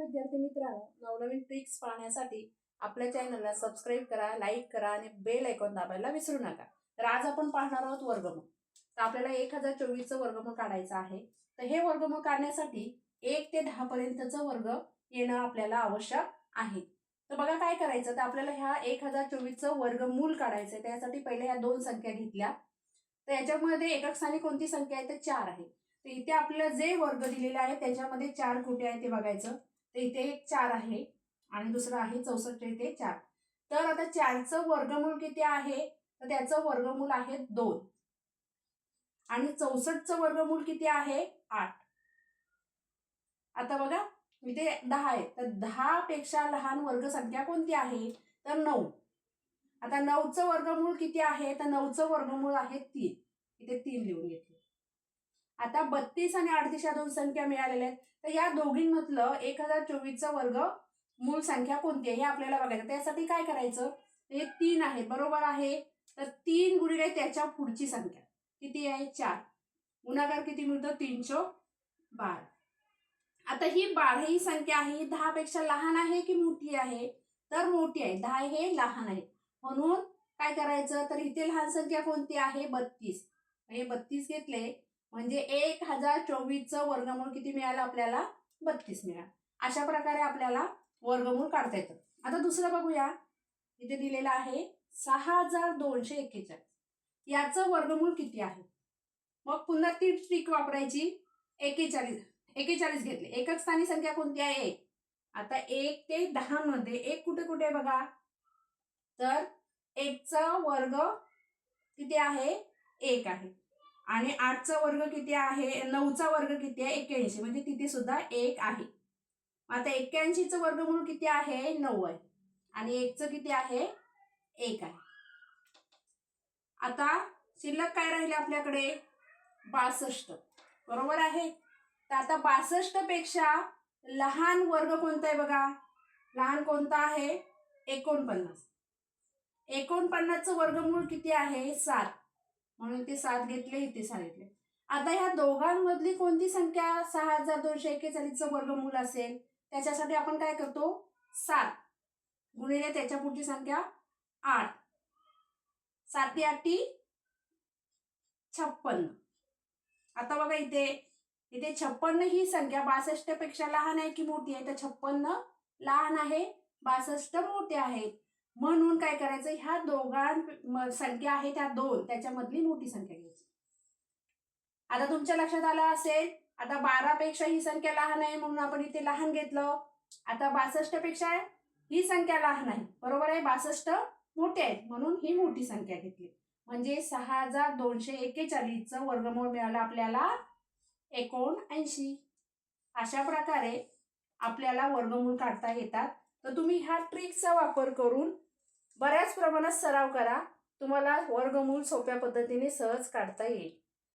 विद्यार्थी मित्रांनो, नवनवीन ट्रिक्स पाहण्यासाठी आपल्या चॅनलला सबस्क्राईब करा, लाईक करा आणि बेल आयकॉन दाबायला विसरू नका। तर आज आपण पाहणार आहोत वर्गमूळ। तर आपल्याला 1024 चं वर्गमूळ काढायचं आहे। तर हे वर्गमूळ काढण्यासाठी 1 ते 10 पर्यंतचं वर्ग येणं आपल्याला आवश्यक आहे। तर बघा काय करायचं, तर आपल्याला ह्या 1024 चं वर्गमूळ काढायचं आहे। त्यासाठी पहिले ह्या दोन संख्या घेतल्या, तर याच्यामध्ये एकक स्थानी कोणती संख्या आहे तर 4 आहे। तर इथे आपल्याला जे वर्ग दिलेले आहे त्याच्यामध्ये 4 कुठे आहे ते बघायचं। तर इथे एक 4 आहे आणि दुसरं आहे 64 इथे 4। तर आता 4 चं वर्गमूळ किती आहे तर त्याचं वर्गमूळ आहे 2 आणि 64 चं वर्गमूळ किती आहे 8। आता बघा इथे 10 आहे, तर 10 पेक्षा लहान वर्ग संख्या कोणती आहे तर 9। आता 9 चं वर्गमूळ किती आहे तर 9 चं वर्गमूळ आहे 3। इथे 3 लिहून घेतले। आता 32 आणि 38 या दोन संख्या मिळालेल्या आहेत, तर या दोघींमधलं 1024 चं वर्गमूळ संख्या कोणती आहे हे आपल्याला बघायचं। त्यासाठी काय करायचं, हे 3 आहे बरोबर आहे, तर 3 गुणिले त्याच्या पुढची संख्या किती आहे 4, गुणाकार किती मिळतो 312। आता ही 12 ही संख्या आहे, ही 10 पेक्षा लहान आहे की मोठी आहे तर मोठी आहे, 10 हे लहान आहे। म्हणून काय करायचं, तर इथे लहान संख्या कोणती आहे 32। हे 32 घेतले म्हणजे 1024 चं वर्गमूळ किती मिळालं आपल्याला 32 मिळालं। अशा प्रकारे आपल्याला वर्गमूळ काढता येतं। आता दुसरं बघूया, इथे दिलेलं आहे 6241। याचं वर्गमूळ किती आहे, मग पुन्हा ती ट्रिक वापरायची। 41 घेतले, एकक स्थानी संख्या कोणती आहे 1। आता 1 ते 10 मध्ये 1 कुठे कुठे बघा, तर 1 चा वर्ग किती आहे 1 आहे आणि 8 चा वर्ग किती आहे, 9 चा वर्ग किती आहे 81, म्हणजे तिथे सुद्धा 1 आहे। आता 81 चं वर्गमूळ किती आहे 9 आहे आणि 1 चं किती आहे 1 आहे। आता शिल्लक काय राहिले आपल्याकडे 62 बरोबर आहे। तर आता 62 पेक्षा लहान वर्ग कोणता आहे बघा, लहान कोणता आहे 49। 49 चं वर्गमूळ किती आहे 7, म्हणून ते 7 घेतले, इथे सांगितले। आता ह्या दोघांमधली कोणती संख्या 6241 चं वर्गमूळ असेल, त्याच्यासाठी आपण काय करतो 7 गुणिले त्याच्या पुढची संख्या 8, 7 8 56। आता बघा इथे 56 ही संख्या 62 पेक्षा लहान आहे की मोठी आहे तर 56 लहान आहे, 62 मोठे आहेत। म्हणून काय करायचं, ह्या दोघां संख्या आहे त्या दोन, त्याच्यामधली मोठी संख्या घ्यायची। आता तुमच्या लक्षात आलं असेल, आता 12 पेक्षा ही संख्या लहान आहे म्हणून आपण इथे लहान घेतलं। आता 62 पेक्षा ही संख्या लहान आहे बरोबर आहे, 62 मोठे आहेत म्हणून ही मोठी संख्या घेतली। म्हणजे 6241 चं वर्गमूळ मिळालं आपल्याला 79। अशा प्रकारे आपल्याला वर्गमूळ काढता येतात। तर तुम्ही ह्या ट्रिकचा वापर करून बऱ्याच प्रमाणात सराव करा, तुम्हाला वर्गमूळ सोप्या पद्धतीने सहज काढता येईल।